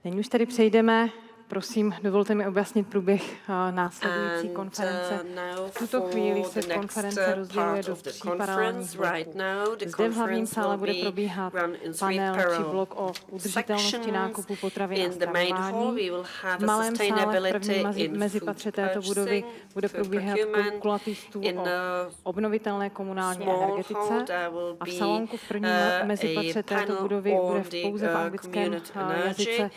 Nyní už tedy přejdeme, prosím, dovolte mi objasnit průběh následující konference. V tuto chvíli se konference rozděluje do 3 paralelních bloků. Zde v hlavním sále bude probíhat panel či blok o udržitelnosti nákupu potravin a stravování. V malém sále v prvním mezipatře této budovy bude probíhat kulatý stůl o obnovitelné komunální energetice a v salonku v prvním mezipatře této budovy bude pouze v anglickém jazyce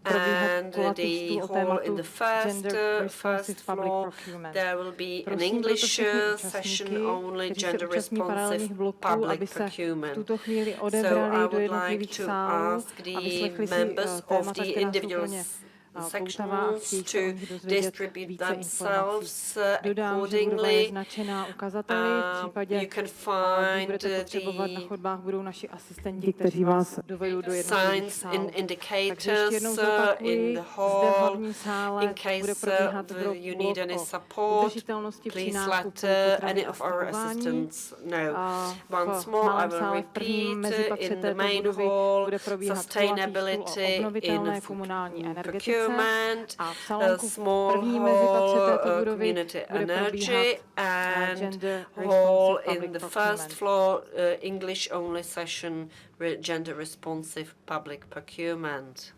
and the hall in the first floor, there will be an English session only, gender responsive public procurement. So I would like to ask the members of the individual sections to distribute themselves accordingly. You can find the signs and indicators in the hall. In case you need any support, please let any of our assistants know. Once more, I will repeat, in the main hall, sustainability in food procurement, a small hall, community energy, and hall in the first floor, English-only session, gender-responsive public procurement.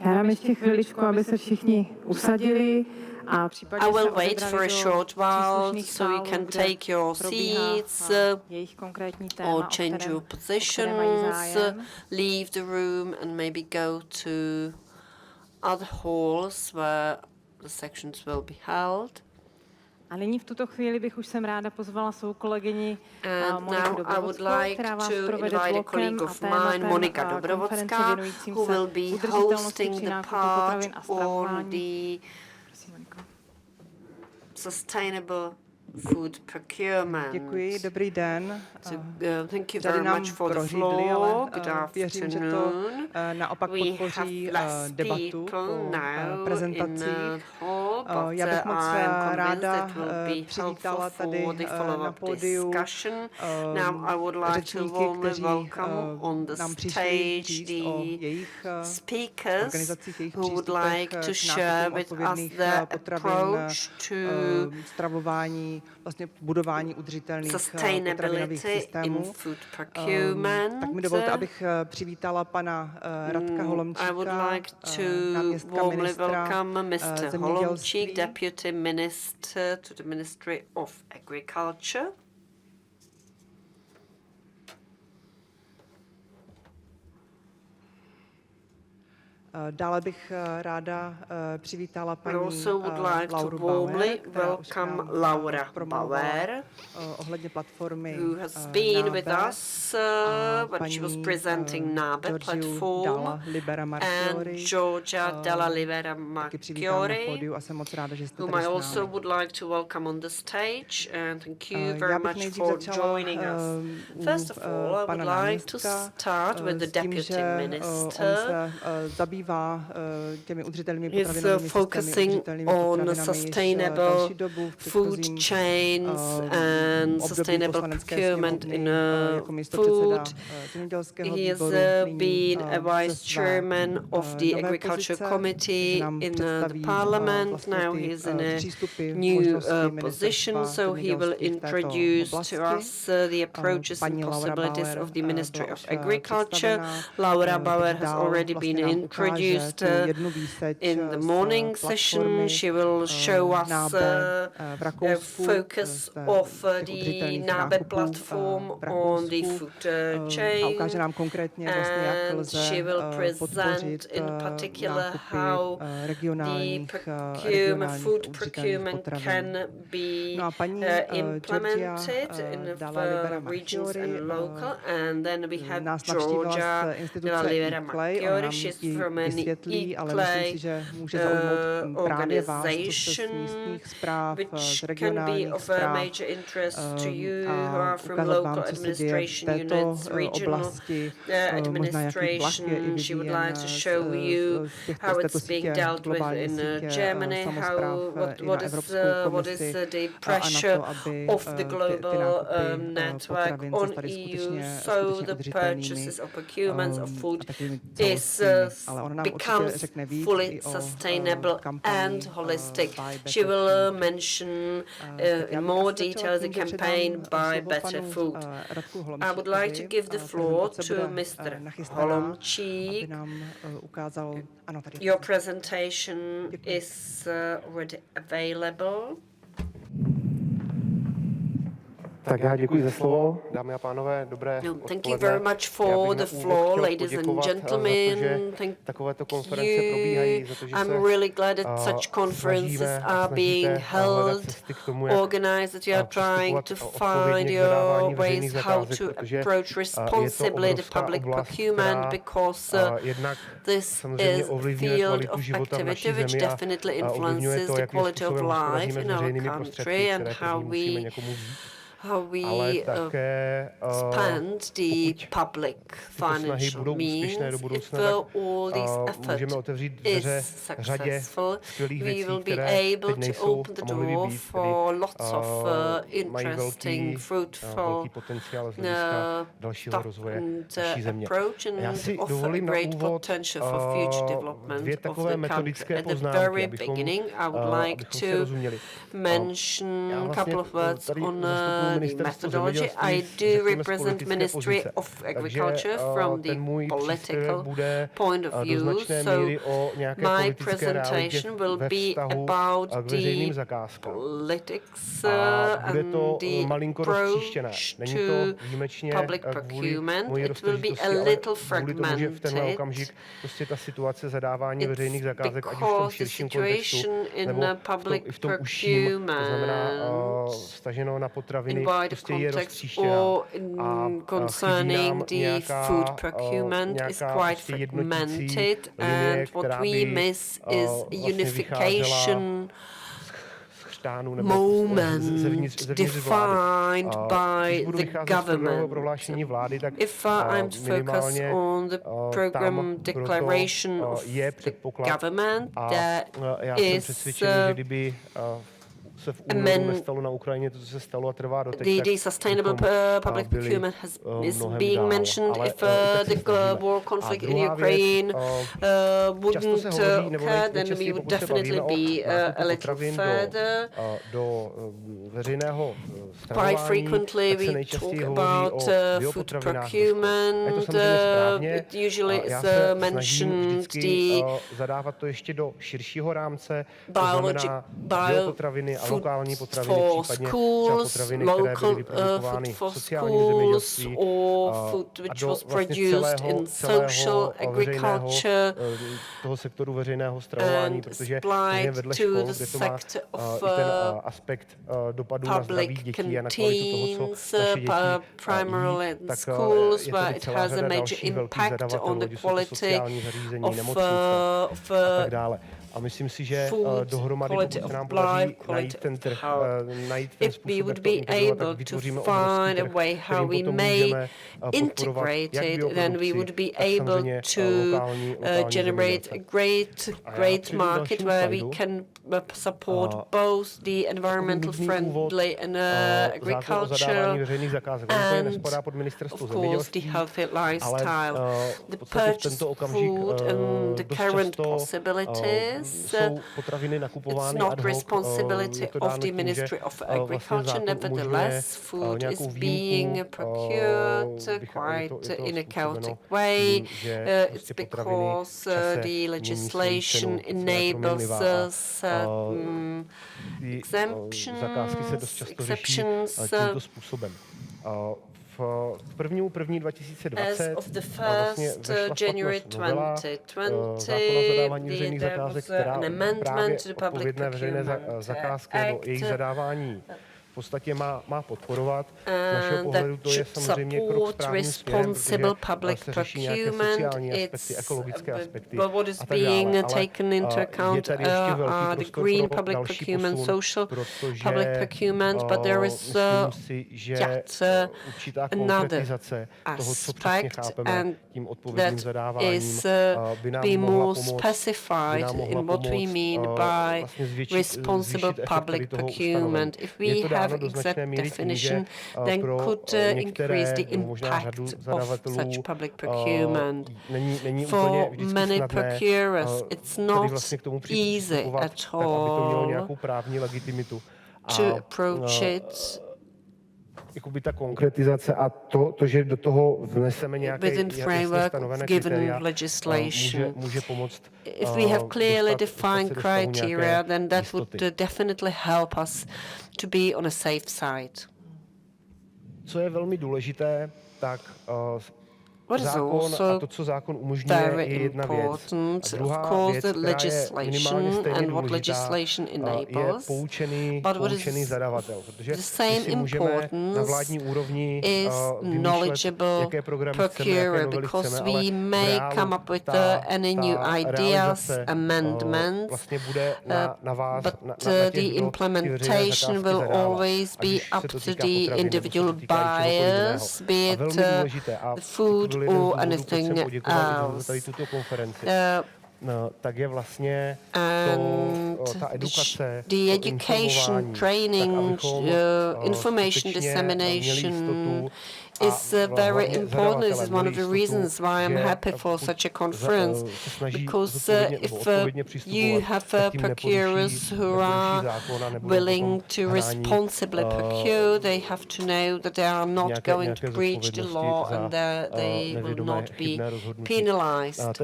Já dám ještě chviličku, aby se všichni usadili a případně I will wait for a short while so you can take your seats or change your positions, leave the room and maybe go to other halls where the sections will be held. A nyní v tuto chvíli bych už sem ráda pozvala svou kolegyni Moniku Dobrovodskou, která vás provede blokem a tématem konference věnujícím se udržitelnosti při nákupu potravin a stravování. Sustainable food procurement. Děkuji, dobrý den. Thank you very much for the floor. Good věřím, že to naopak podpoří debatu o prezentacích. Já bych moc ráda přivítala tady na pódiu řečníky, kteří nám přišli říct o jejich organizacích, jejich přístupech k nákupům odpovědných potravin, stravování, vlastně budování udržitelných potravinových systémů. Tak mi dovolte, abych přivítala pana Radka Holomčíka, náměstka ministra zemědělství. Deputy Minister to the Ministry of Agriculture. Dále bych ráda přivítala paní Lauru Bauer, welcome Laura Bauer, ohledně platformy who has been with us when she was presenting NABE platform, and Georgia Della Libera Marchiori, whom I also would like to welcome on the stage, and thank you very much for joining us. First of all, I would like to start with the Deputy Minister. Is focusing on sustainable food chains and sustainable procurement in food. He has been a vice chairman of the Agriculture Committee in the Parliament. Now he is in a new position, so he will introduce to us the approaches and possibilities of the Ministry of Agriculture. Laura Bauer has already been introduced produced in the morning session. She will show us a focus of the NABE platform on the food chain, and she will present in particular how the food procurement can be implemented in the regions and local. And then we have Georgia de la Rivera Maggiore. She's from an e-clay organization, which can be of a major interest to you who are from local administration units, regional administration. She would like to show you how it's being dealt with in Germany, what is the pressure of the global network on EU, so the purchases of procurements of food becomes fully sustainable and holistic. She will mention in more detail the campaign Buy Better Food. I would like to give the floor to Mr. Holomčík. Your presentation is already available. Tak já děkuji za slovo, dámy a pánové, dobré odpoledne. Thank you very much for the floor, ladies and gentlemen. Thank you. I'm really glad that such conferences are being held, organized, that you are trying to find your ways how to approach responsibly the public procurement, because this is a field of activity which definitely influences the quality of life in our country and how we spend the public financial means. If all these efforts is successful, we will be able to open the door for lots of interesting, fruitful approach and offer a great potential for future development of the country. At the very beginning, I would like to mention a couple of words on the methodology. I do represent Ministry of Agriculture from the political point of view, so my presentation will be about the politics and the approach to public procurement. It will be a little fragmented because the situation in public procurement in wider context or concerning the food procurement is quite fragmented, and what we miss is unification moment defined by the government. If I'm to focus on the program declaration of the government, there is the sustainable public procurement is being mentioned. If the war conflict in Ukraine wouldn't occur, then we would definitely be a little further. Quite frequently we talk about food procurement. It usually is mentioned the food for schools, local food for schools, or food which was produced in social agriculture and supplied to the sector of public canteens, primarily in schools, where it has a major impact on the quality of A myslím si, že dohromady, pokud se nám podaří najít ten trh, najít ten způsob, jak to integrovat, tak vytvoříme obrovský trh, kterým potom můžeme podporovat jak bioprodukci, tak samozřejmě lokální generate a great market where we can support both the environmental friendly and agriculture and of course the healthy lifestyle. The purchase food and the current possibilities this. jsou potraviny nakupovány ad hoc. It's not responsibility of the Ministry of Agriculture. Nevertheless, food is being procured quite in a chaotic way. It's because the legislation enables exceptions tímto způsobem. K 1. 2020 as of the 1st January 2020 there was an amendment to the Public Procurement Act jejich zadávání v podstatě má podporovat. Z našeho pohledu to je samozřejmě krok správným směrem, protože se řeší nějaké sociální aspekty, ekologické aspekty a tak dále. Ale je tady ještě velký prostor pro další posun, protože myslím si, že určitá konkretizace toho, co přesně chápeme tím odpovědným zadáváním, by nám mohla pomoct vlastně zvýšit public procurement. If we have exact definition, then could increase the impact of such public procurement. For many procurers, it's not easy at all to approach it jakoby ta konkretizace a to, že do toho vneseme nějaké jasně stanovené kritéria, může pomoct. If we have clearly defined criteria, then that would definitely help us to be on a safe side. Co je velmi důležité, tak zákon a to, co zákon umožňuje, je jedna věc. A druhá věc, která je minimálně stejně důležitá, je poučený zadavatel. Protože my si můžeme na vládní úrovni vymýšlet, jaké programy chceme, jaké novely chceme, ale v reálu vlastně bude na vás, na těch, kdo ty veřejné zakázky zadávat. A když se to týká potravin, nebo se to týká něčeho jiného. A velmi důležité. A or anything else. Tak je vlastně ta edukace, the education, training, information dissemination is very important. This is one of the reasons why I'm happy for such a conference, because if you have procurers who are willing to responsibly procure, they have to know that they are not going to breach the law and they will not be penalized.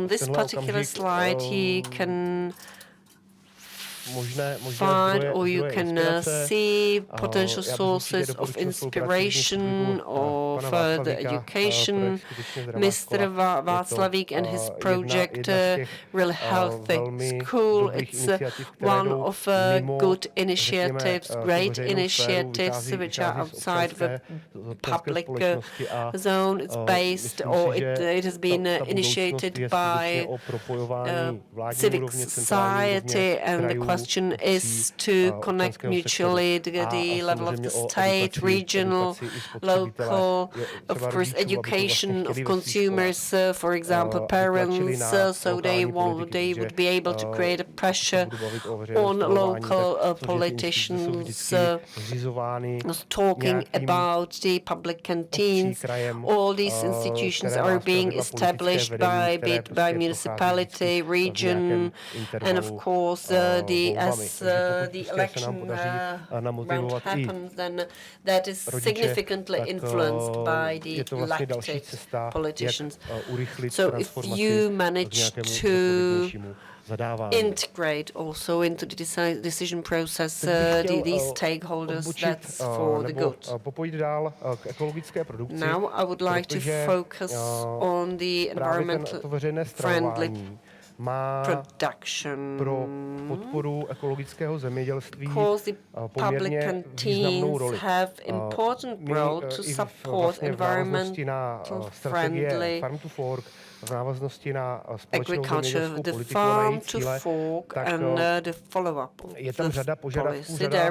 On this particular slide, you can find or you can see potential sources of inspiration or further education. Mr. Václavík and his project Really Healthy School, it's one of good initiatives, great initiatives which are outside the public zone. It's based or it has been initiated by civic society, and the question is to connect mutually the level of the state, regional, local, of course, education of consumers, for example, parents, so they would be able to create a pressure on local politicians talking about the public canteens. All these institutions are being established by municipality, region, and of course as the election round happens, then that is significantly influenced by the elected politicians. So if you manage to integrate also into the decision process these stakeholders, that's for the good. Now I would like to focus on the environmentally friendly production. Pro podporu ekologického zemědělství poměrně významnou roli. Have important role to support environmental friendly Farm to Fork, v návaznosti na společnou zemědělskou politiku a její cíle, tak je tam řada požadavků, řada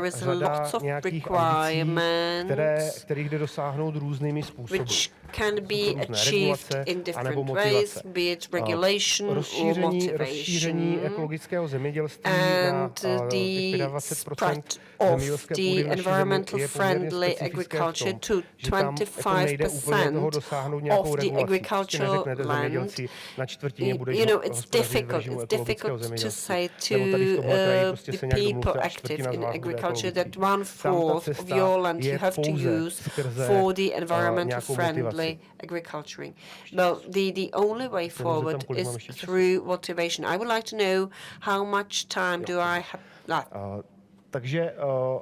nějakých ambicí, kterých jde dosáhnout různými způsoby. Can be achieved in different ways, be it regulation or motivation, ekologického zemědělství and the spread of the environmental friendly agriculture to 25% of the agricultural land you know, it's difficult to say to the people active in agriculture that 1/4 of your land you have to use for the environmental friendly agriculturing. Well, the only way forward is through motivation. I would like to know how much time do I have left? Takže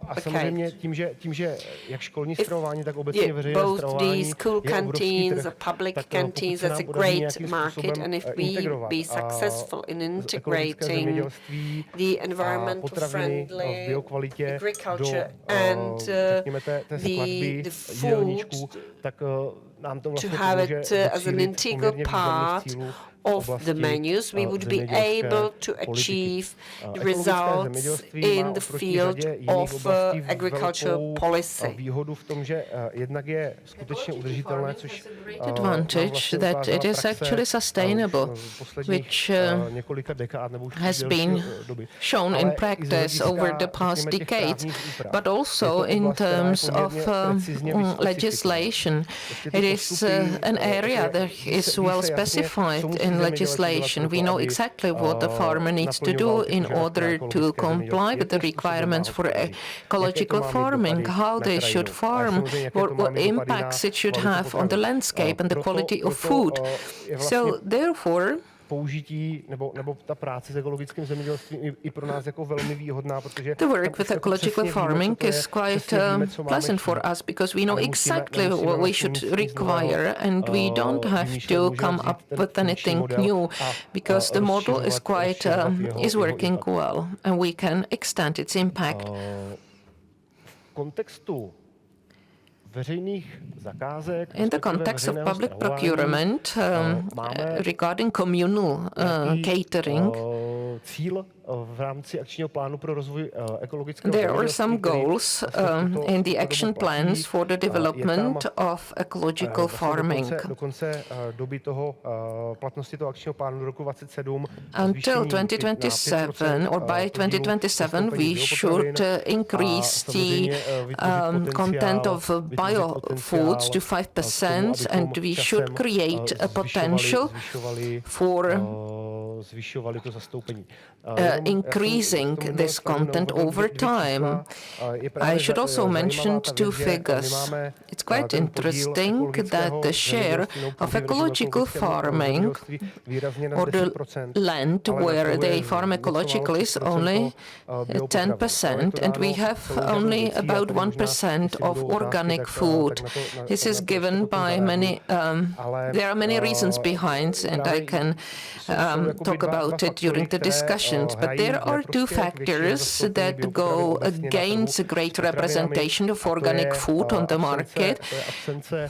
a samozřejmě tím, že jak školní stravování, tak obecně veřejné stravování je obrovský trh, public canteens, that's a great market, and if we be successful in integrating the environmental friendly agriculture and the food, to have it as an integral part of the menus, we would be able to achieve the results in the field of agricultural policy. Great advantage that it is actually sustainable, which has been shown in practice over the past decades, but also in terms of legislation. It is an area that is well specified in legislation. We know exactly what the farmer needs to do in order to comply with the requirements for ecological farming, how they should farm, what impacts it should have on the landscape and the quality of food. So therefore, použití nebo ta práce s ekologickým zemědělstvím i pro nás jako velmi výhodná, protože the work with ecological farming is quite pleasant for us because we know exactly what we should require and we don't have to come up with anything new because the model is quite is working well and we can extend its impact. V kontextu in the context of public procurement, regarding communal catering, there are some goals in the action plans for the development of ecological farming. Until 2027, or by 2027, we should increase the content of biofoods to 5%, and we should create a potential for increasing this content over time. I should also mention two figures. It's quite interesting that the share of ecological farming, or the land where they farm ecologically, is only 10%, and we have only about 1% of organic food. This is given by many, there are many reasons behind, and I can talk about it during the discussions, but there are two factors that go against a great representation of organic food on the market.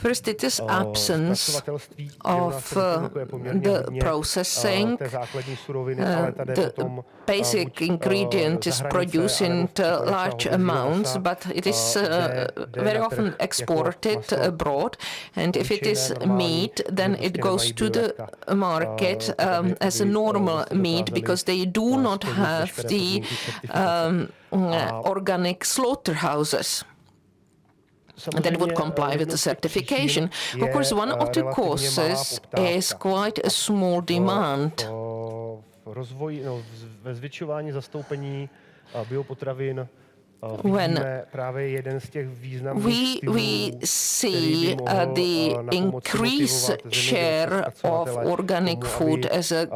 First, it is absence of the processing. The basic ingredient is produced in large amounts, but it is very often exported abroad, and if it is meat, then it goes to the market as a normal meat because they do not have the organic slaughterhouses that would comply with the certification. Of course, one of the causes is quite a small demand. When we see the increased share of organic food as a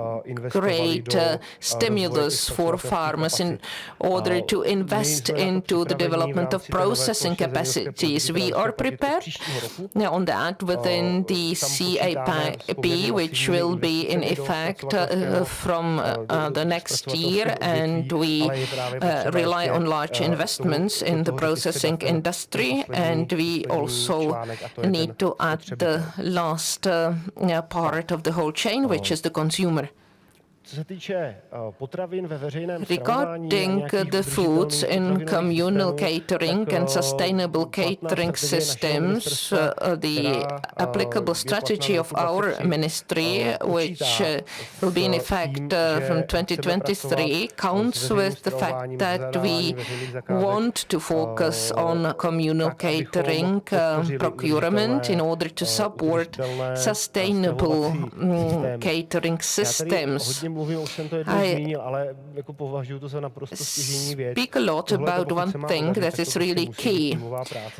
great stimulus for farmers in order to invest into the development of processing capacities. We are prepared on that within the CAP, which will be in effect from the next year, and we rely on large investments in the processing industry, and we also need to add the last part of the whole chain, which is the consumer. Regarding the foods in communal catering and sustainable catering systems, the applicable strategy of our ministry, which will be in effect from 2023, counts with the fact that we want to focus on communal catering procurement in order to support sustainable catering systems. I speak a lot about one thing that is really key.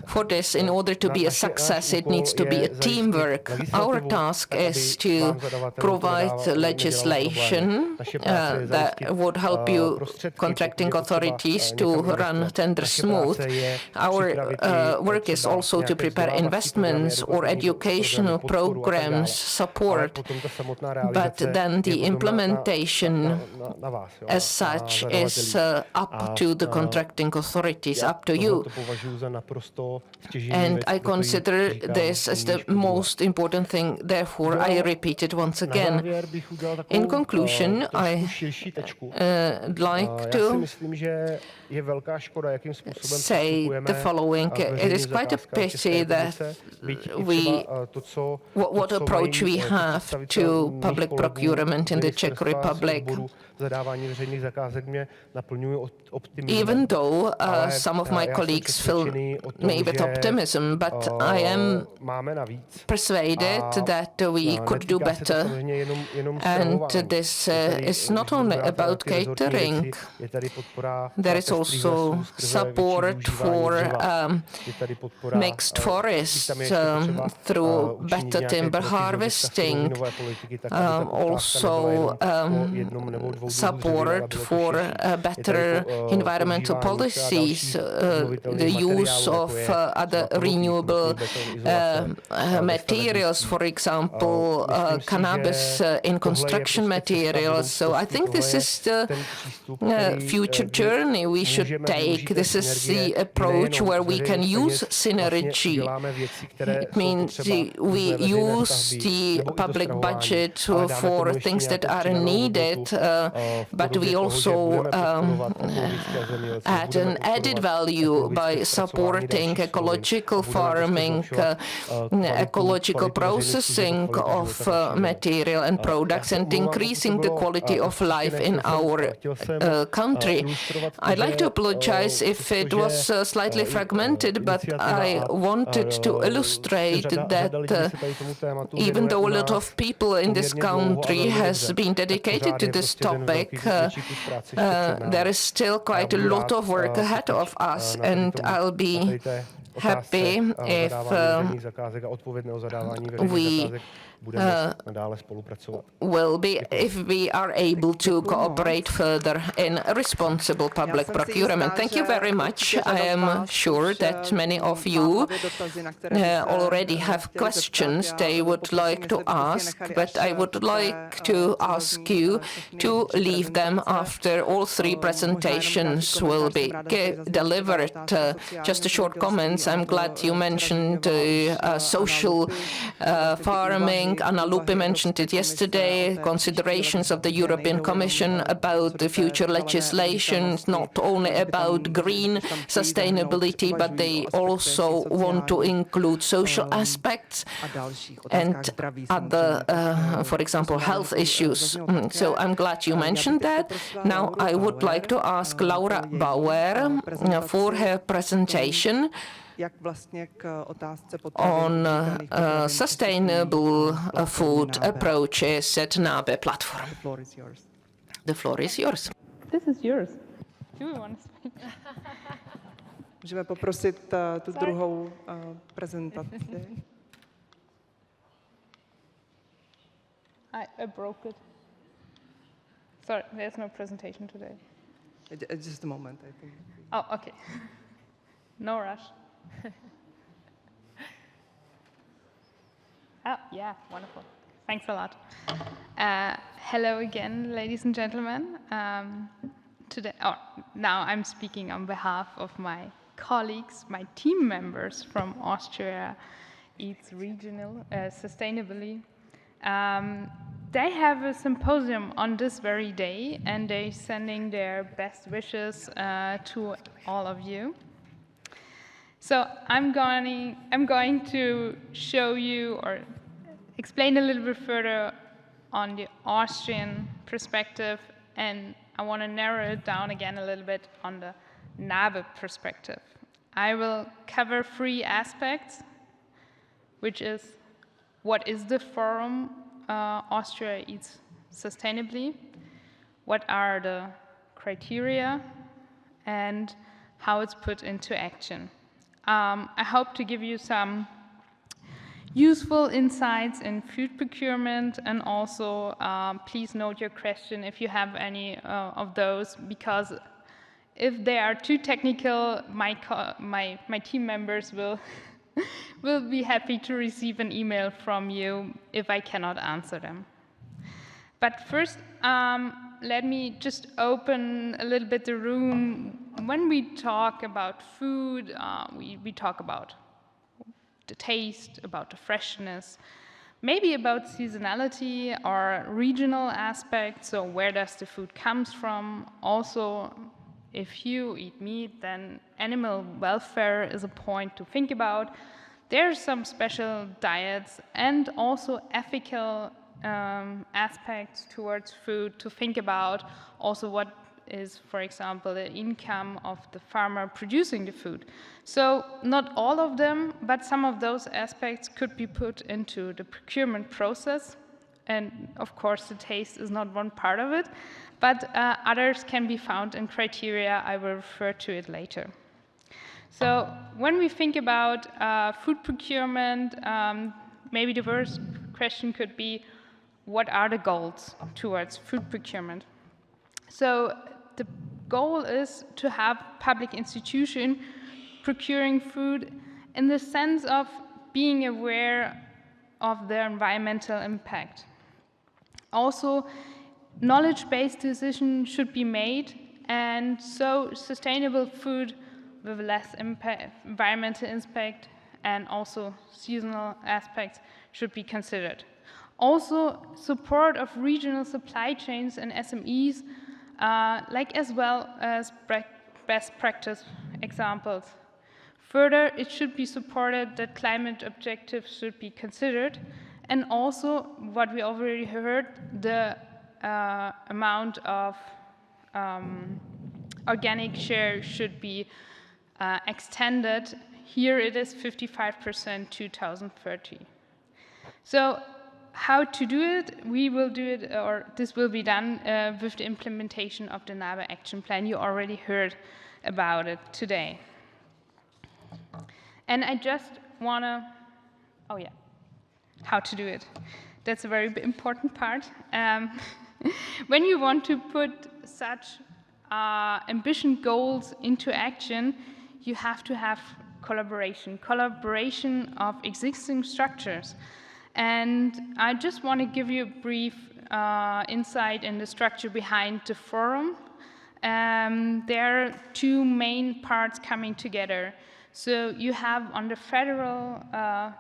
For this, in order to be a success, it needs to be a teamwork. Our task is to provide legislation that would help you contracting authorities to run tenders smooth. Our work is also to prepare investments or educational programs support, but then the implementation as such is up to the contracting authorities, up to you. And I consider this as the most important thing, therefore I repeat it once again. In conclusion, I'd like to say the following. It is quite a pity that what approach we have to public procurement in the Czech Republic. Even though some of my colleagues fill me with optimism, but I am persuaded that we could do better. And this is not only about catering. There is also support for mixed forests through better timber harvesting, also support for better environmental policies, the use of other renewable materials, for example, cannabis in construction materials. So I think this is the future journey we should take. This is the approach where we can use synergy. It means we use the public budget for things that are needed, but we also add an added value by supporting ecological farming, ecological processing of material and products, and increasing the quality of life in our country. I'd like to apologize if it was slightly fragmented, but I wanted to illustrate that even though a lot of people in this country has been dedicated to this topic, there is still quite a lot of work ahead of us, and I'll be happy if we are able to cooperate further in responsible public procurement. Thank you very much. I am sure that many of you already have questions they would like to ask, but I would like to ask you to leave them after all three presentations will be delivered. Just a short comment. I'm glad you mentioned social farming. Anna Lupi mentioned it yesterday. Considerations of the European Commission about the future legislation. It's not only about green sustainability, but they also want to include social aspects and other, for example, health issues. So I'm glad you mentioned that. Now I would like to ask Laura Bauer for her presentation on sustainable food approaches at NABE platform. The floor is yours. This is yours. Do you want to speak? Můžeme poprosit tu druhou prezentaci. I broke it. Sorry, there's no presentation today. Just a moment, I think. Oh, okay. No rush. Oh, yeah, wonderful. Thanks a lot. Hello again, ladies and gentlemen. Now I'm speaking on behalf of my colleagues, my team members from Austria Eats Regional Sustainably. they have a symposium on this very day, and they're sending their best wishes to all of you. So I'm going to show you or explain a little bit further on the Austrian perspective, and I want to narrow it down again a little bit on the NABE perspective. I will cover 3 aspects, which is what is the forum Austria Eats Sustainably, what are the criteria, and how it's put into action. I hope to give you some useful insights in food procurement, and also please note your question if you have any of those, because if they are too technical, my team members will will be happy to receive an email from you if I cannot answer them. But first, let me just open a little bit the room. When we talk about food, we talk about the taste, about the freshness, maybe about seasonality or regional aspects, so where does the food comes from. Also, if you eat meat, then animal welfare is a point to think about. There are some special diets and also ethical aspects towards food to think about. Also, what is, for example, the income of the farmer producing the food. So not all of them, but some of those aspects could be put into the procurement process. And of course, the taste is not one part of it, but others can be found in criteria. I will refer to it later. So when we think about food procurement, maybe the first question could be, what are the goals towards food procurement? So the goal is to have public institution procuring food in the sense of being aware of their environmental impact. Also, knowledge-based decisions should be made, and so sustainable food with less environmental impact and also seasonal aspects should be considered. Also, support of regional supply chains and SMEs, like as well as best practice examples. Further, it should be supported that climate objectives should be considered, and also, what we already heard, the amount of organic share should be extended. Here it is 55% 2030. So how to do it? We will do it, or this will be done with the implementation of the NABE action plan. You already heard about it today. And I just want to, oh yeah, how to do it. That's a very important part. When you want to put such ambitious goals into action, you have to have collaboration of existing structures. And I just want to give you a brief insight in the structure behind the forum. There are 2 main parts coming together. So you have on the federal,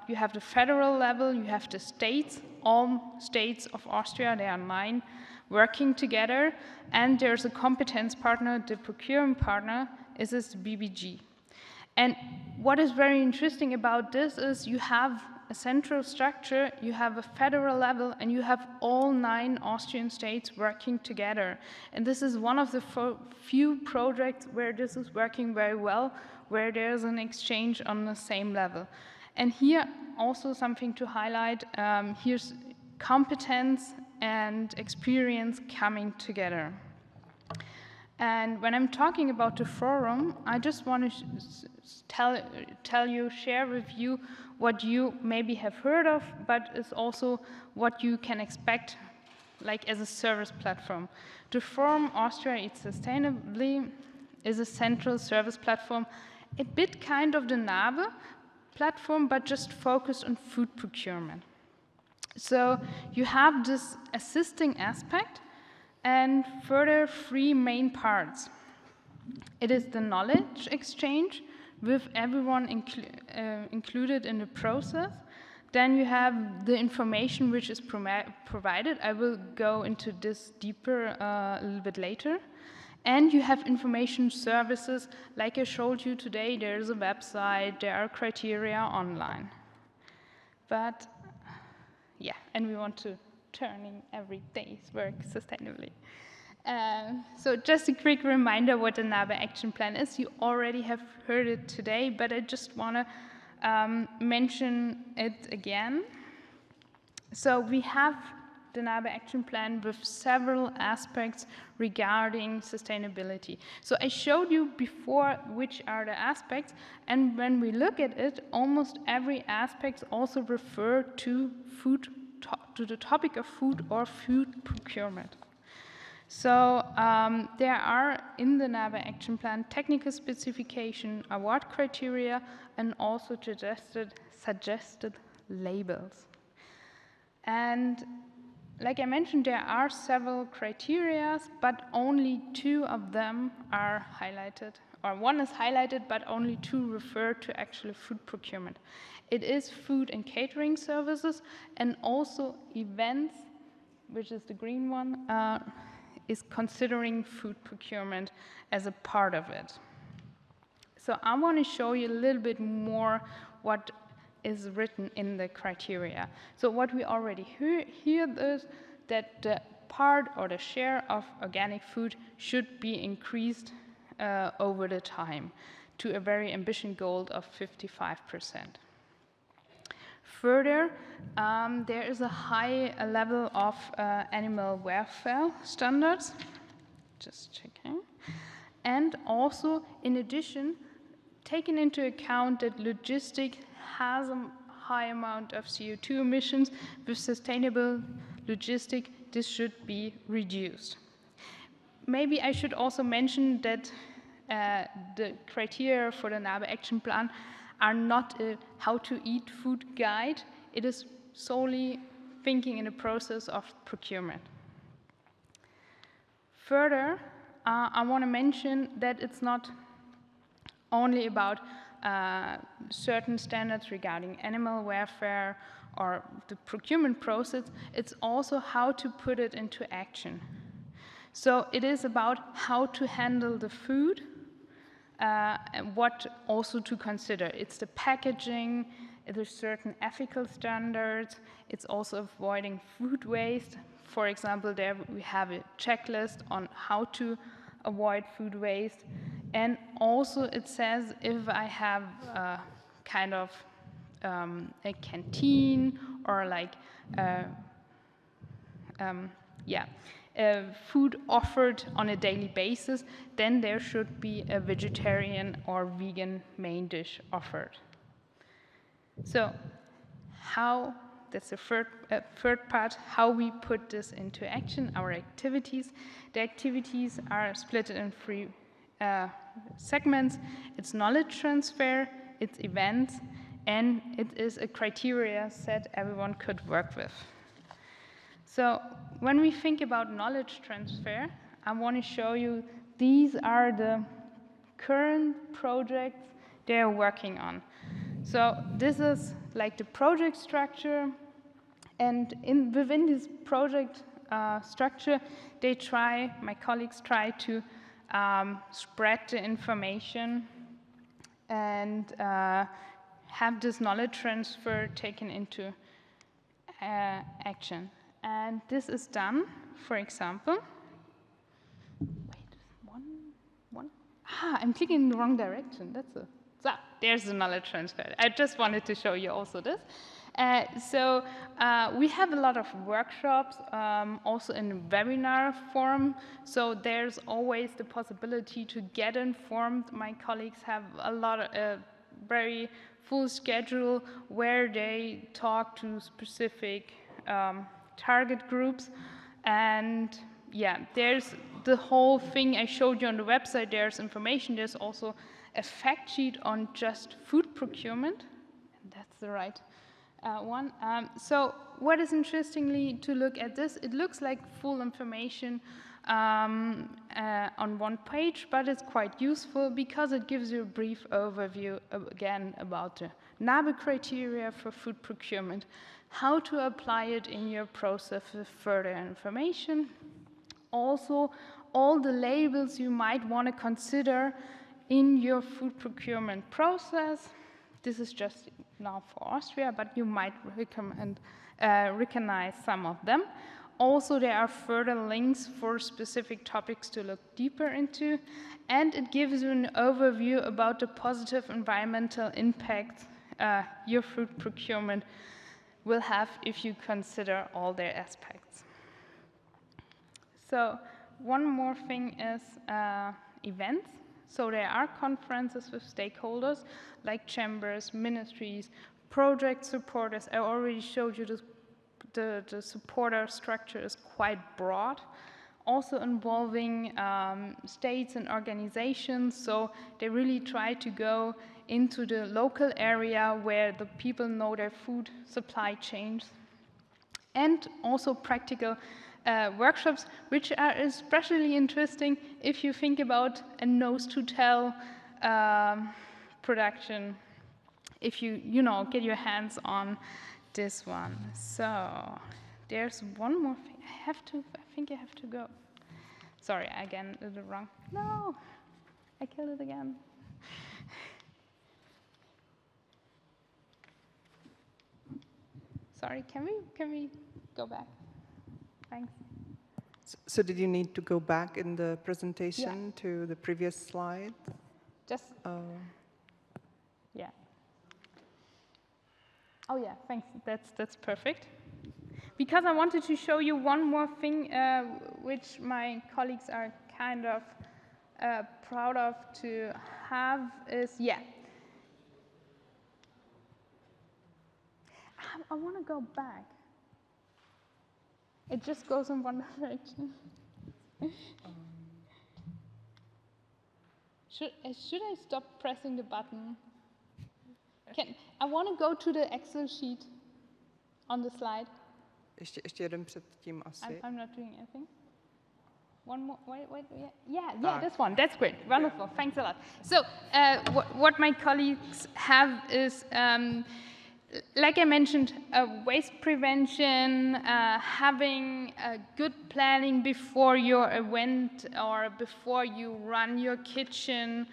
you have the federal level, you have the states, all states of Austria, there are 9, working together, and there's a competence partner, the procurement partner, is this BBG. And what is very interesting about this is you have a central structure, you have a federal level, and you have all 9 Austrian states working together. And this is one of the few projects where this is working very well, where there's an exchange on the same level. And here also something to highlight, here's competence and experience coming together. And when I'm talking about the forum, I just want to share with you what you maybe have heard of, but is also what you can expect, like as a service platform. The forum Austria Eats Sustainably is a central service platform, a bit kind of the NABE platform, but just focused on food procurement. So you have this assisting aspect, and further 3 main parts. It is the knowledge exchange with everyone included in the process. Then you have the information which is provided. I will go into this deeper a little bit later. And you have information services. Like I showed you today, there's a website, there are criteria online. But yeah, and we want to turning every day's work sustainably. So just a quick reminder what the NABE action plan is. You already have heard it today, but I just want to mention it again. So we have the NABE action plan with several aspects regarding sustainability. So I showed you before which are the aspects, and when we look at it, almost every aspect also refer to food, to the topic of food or food procurement. So there are in the NABE action plan technical specification, award criteria, and also suggested labels. And like I mentioned, there are several criteria, but only 2 of them are highlighted, or 1 is highlighted, but only 2 refer to actually food procurement. It is food and catering services, and also events, which is the green one, is considering food procurement as a part of it. So I want to show you a little bit more what is written in the criteria. So what we already hear is that the part or the share of organic food should be increased over the time to a very ambitious goal of 55%. Further, there is a high level of animal welfare standards, just checking, and also, in addition, taking into account that logistics has a high amount of CO2 emissions. With sustainable logistics, this should be reduced. Maybe I should also mention that the criteria for the NABE action plan are not a how-to-eat food guide. It is solely thinking in the process of procurement. Further, I want to mention that it's not only about certain standards regarding animal welfare or the procurement process, it's also how to put it into action. So it is about how to handle the food, and what also to consider. It's the packaging, there's certain ethical standards, it's also avoiding food waste. For example, there we have a checklist on how to avoid food waste. And also it says if I have kind of a canteen or like food offered on a daily basis, then there should be a vegetarian or vegan main dish offered. So how, that's the third part, how we put this into action, our activities. The activities are split in 3 segments. It's knowledge transfer, it's events, and it is a criteria set everyone could work with. So when we think about knowledge transfer, I want to show you these are the current projects they're working on. So this is like the project structure, and within this project structure, my colleagues try to spread the information and have this knowledge transfer taken into action. And this is done, for example, I'm clicking in the wrong direction, there's the knowledge transfer. I just wanted to show you also this. So we have a lot of workshops, also in webinar form, so there's always the possibility to get informed. My colleagues have a very full schedule where they talk to specific target groups, and yeah, there's the whole thing I showed you on the website. There's information, there's also a fact sheet on just food procurement, and that's the right one. So what is interestingly to look at this, it looks like full information on one page, but it's quite useful because it gives you a brief overview again about the NABE criteria for food procurement, how to apply it in your process with further information. Also, all the labels you might want to consider in your food procurement process. This is just now for Austria, but you might recognize some of them. Also, there are further links for specific topics to look deeper into, and it gives you an overview about the positive environmental impact your food procurement will have if you consider all their aspects. So one more thing is events. So there are conferences with stakeholders like chambers, ministries, project supporters. I already showed you the supporter structure is quite broad, also involving states and organizations. So they really try to go into the local area where the people know their food supply chains, and also practical workshops, which are especially interesting if you think about a nose-to-tail production, if you get your hands on this one. So there's one more thing. I think I have to go. Sorry, again, did it wrong. No, I killed it again. Sorry, can we go back? Thanks. So did you need to go back in the presentation to the previous slide? Just, yeah. Oh yeah, thanks, that's perfect. Because I wanted to show you one more thing which my colleagues are kind of proud of to have is, I want to go back. It just goes in one direction. Should I stop pressing the button? I want to go to the Excel sheet on the slide. Ještě jeden předtím asi. I'm not doing anything. One more, wait, yeah, this one, that's great, wonderful, thanks a lot. So what my colleagues have is, like I mentioned, waste prevention, having a good planning before your event or before you run your kitchen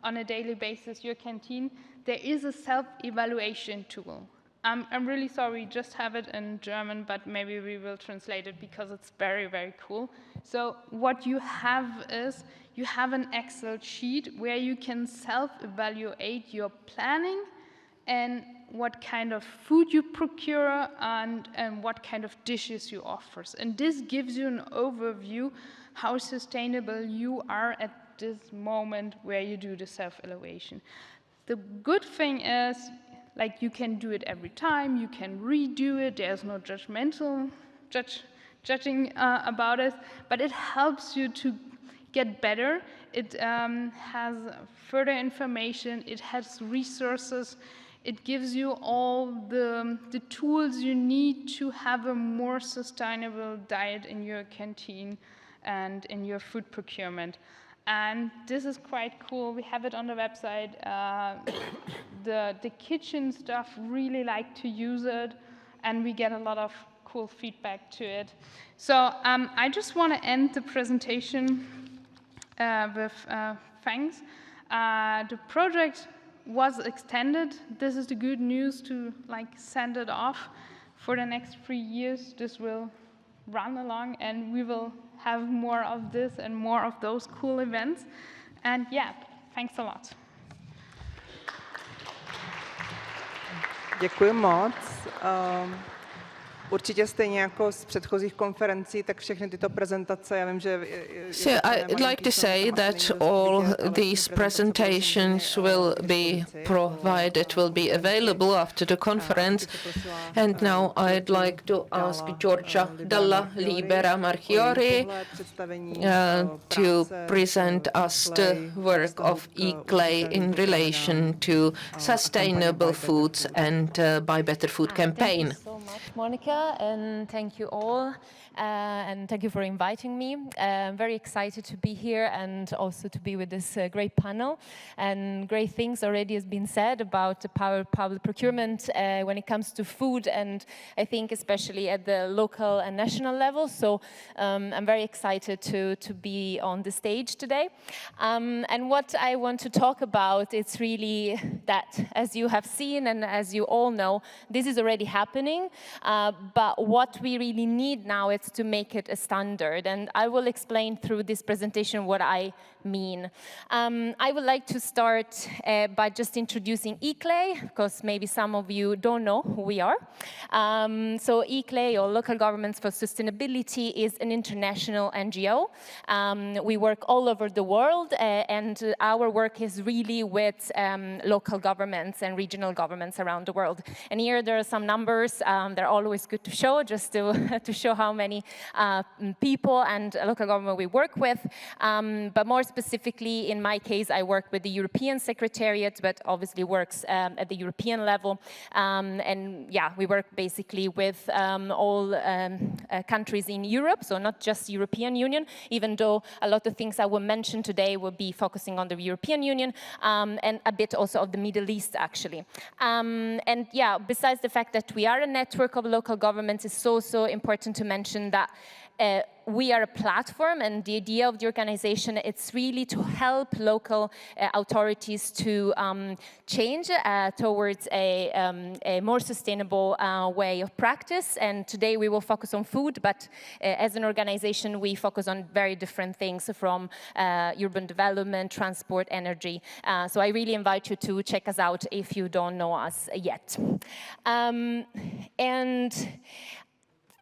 on a daily basis, your canteen. There is a self-evaluation tool. I'm really sorry, just have it in German, but maybe we will translate it because it's very, very cool. So what you have is, you have an Excel sheet where you can self-evaluate your planning and what kind of food you procure and what kind of dishes you offer. And this gives you an overview how sustainable you are at this moment where you do the self-evaluation. The good thing is, like, you can do it every time, you can redo it, there's no judging about it, but it helps you to get better. It has further information, it has resources, it gives you all the tools you need to have a more sustainable diet in your canteen and in your food procurement. And this is quite cool. We have it on the website. The kitchen staff really like to use it, and we get a lot of cool feedback to it. So I just want to end the presentation with thanks. The project was extended. This is the good news to send it off for the next 3 years. This will run along, and we will have more of this and more of those cool events. And yeah, thanks a lot. Děkuji moc. Určitě stejně jako z předchozích konferencí, tak všechny tyto prezentace, já vím, že... So I'd like to say that all these presentations will be provided, will be available after the conference. And now I'd like to ask Giorgia Dalla Libera Marchiori to present us the work of eClay in relation to sustainable foods and Buy Better Food campaign. Thank you so much, Monica, and thank you all. and thank you for inviting me. I'm very excited to be here and also to be with this great panel. And great things already has been said about the power of public procurement when it comes to food, and I think especially at the local and national level. So I'm very excited to be on the stage today. And what I want to talk about, it's really that, as you have seen and as you all know, this is already happening, but what we really need now is to make it a standard, and I will explain through this presentation what I mean. I would like to start by just introducing ICLEI, because maybe some of you don't know who we are. So ICLEI, or Local Governments for Sustainability, is an international NGO. We work all over the world, and our work is really with local governments and regional governments around the world. And here there are some numbers. They're always good to show, just to show how many people and local government we work with. But more specifically, in my case, I work with the European Secretariat, but obviously works at the European level. And yeah, we work basically with all countries in Europe, so not just European Union, even though a lot of things I will mention today will be focusing on the European Union, and a bit also of the Middle East, actually. And yeah, besides the fact that we are a network of local governments, it's also important to mention that we are a platform, and the idea of the organization, it's really to help local authorities to change towards a more sustainable way of practice. And today we will focus on food, but as an organization, we focus on very different things, from urban development, transport, energy. So I really invite you to check us out if you don't know us yet. And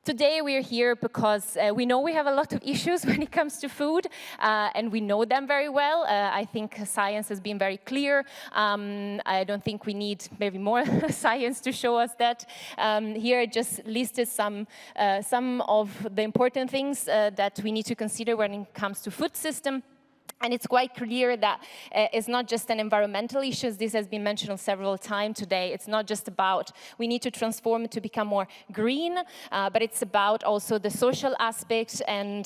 today we're here because we know we have a lot of issues when it comes to food, and we know them very well. I think science has been very clear. I don't think we need maybe more science to show us that. Here I just listed some of the important things that we need to consider when it comes to food system. And it's quite clear that it's not just an environmental issue. This has been mentioned several times today. It's not just about we need to transform it to become more green, but it's about also the social aspect and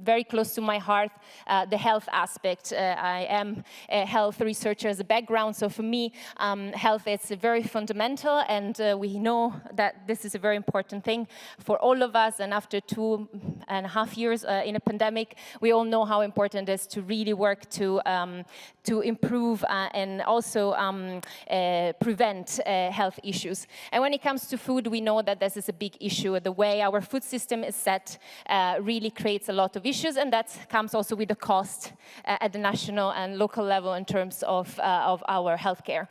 very close to my heart, the health aspect. I am a health researcher as a background, so for me, health is very fundamental, and we know that this is a very important thing for all of us. And after 2.5 years in a pandemic, we all know how important it is to really work to improve and also prevent health issues. And when it comes to food, we know that this is a big issue. The way our food system is set really creates a lot of issues, and that comes also with the cost at the national and local level in terms of our healthcare.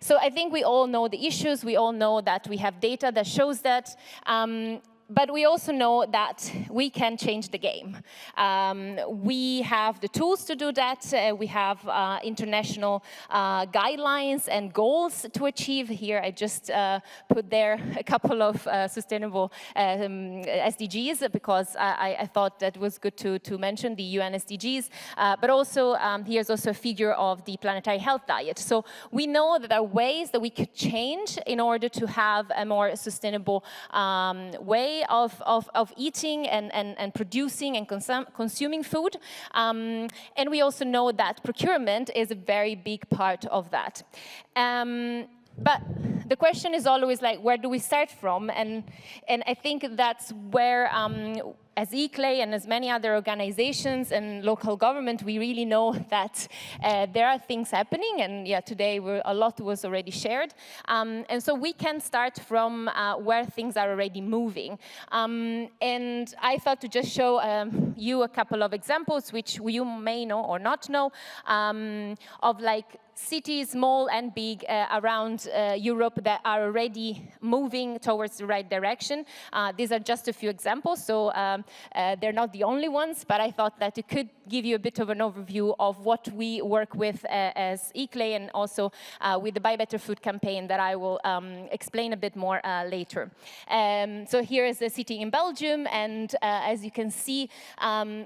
So I think we all know the issues. We all know that we have data that shows that. But we also know that we can change the game. We have the tools to do that. We have international guidelines and goals to achieve. Here I just put there a couple of sustainable SDGs, because I thought that was good to mention, the UN SDGs. But also, here's also a figure of the planetary health diet. So we know that there are ways that we could change in order to have a more sustainable way of eating and producing and consuming food. And we also know that procurement is a very big part of that. But the question is always like, where do we start from? And I think that's where, as ICLEI and as many other organizations and local government, we really know that there are things happening, and yeah, today a lot was already shared. And so we can start from where things are already moving. And I thought to just show you a couple of examples, which you may know or not know, of like cities, small and big, around Europe that are already moving towards the right direction. These are just a few examples, so they're not the only ones, but I thought that it could give you a bit of an overview of what we work with as ICLEI, and also with the Buy Better Food campaign that I will explain a bit more later. So here is a city in Belgium, and as you can see,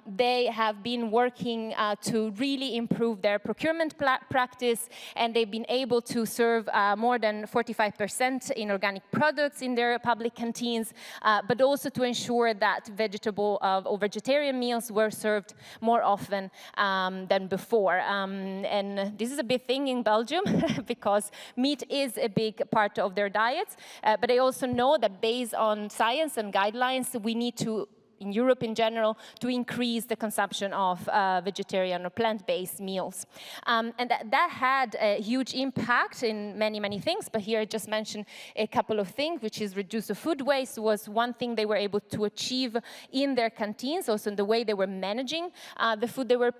they have been working to really improve their procurement practice this, and they've been able to serve more than 45% in organic products in their public canteens, but also to ensure that vegetable or vegetarian meals were served more often than before. And this is a big thing in Belgium because meat is a big part of their diets, but I also know that based on science and guidelines, we need to, in Europe in general, to increase the consumption of vegetarian or plant-based meals. And that had a huge impact in many, many things, but here I just mentioned a couple of things, which is reduce the food waste was one thing they were able to achieve in their canteens, also in the way they were managing the food they were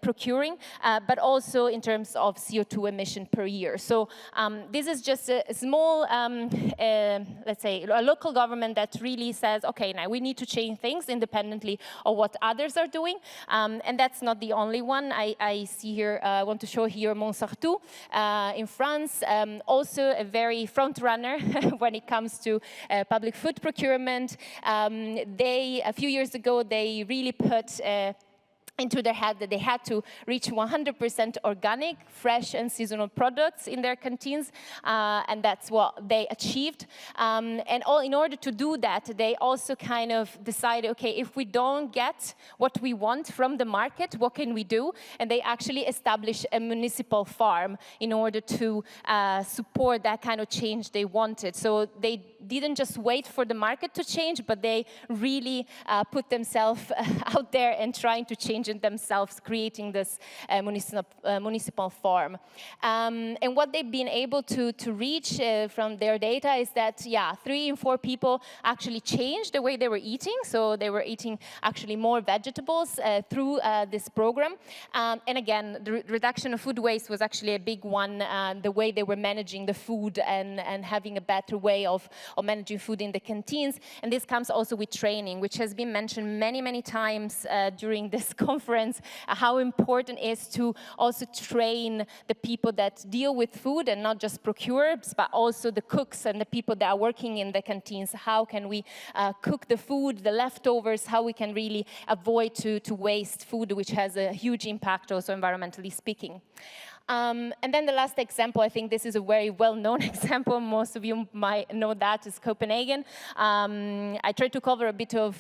procuring, but also in terms of CO2 emission per year. So this is just a small, let's say, a local government that really says, okay, now we need to change things independently of what others are doing. And that's not the only one. I see here, I want to show here Montsartou in France, also a very front runner when it comes to public food procurement. A few years ago, they really put into their head that they had to reach 100% organic, fresh and seasonal products in their canteens, and that's what they achieved. And in order to do that, they also kind of decided, okay, if we don't get what we want from the market, what can we do? And they actually established a municipal farm in order to support that kind of change they wanted. So they didn't just wait for the market to change, but they really put themselves out there and trying to change it themselves, creating this municipal farm. And what they've been able to reach from their data is that, 3 in 4 people actually changed the way they were eating. So they were eating actually more vegetables through this program. And again, the reduction of food waste was actually a big one, the way they were managing the food and having a better way of managing food in the canteens. And this comes also with training, which has been mentioned many, many times during this conference, how important it is to also train the people that deal with food and not just procurers, but also the cooks and the people that are working in the canteens. How can we cook the food, the leftovers, how we can really avoid to waste food, which has a huge impact also environmentally speaking. And then the last example, I think this is a very well-known example, most of you might know that, is Copenhagen. I tried to cover a bit of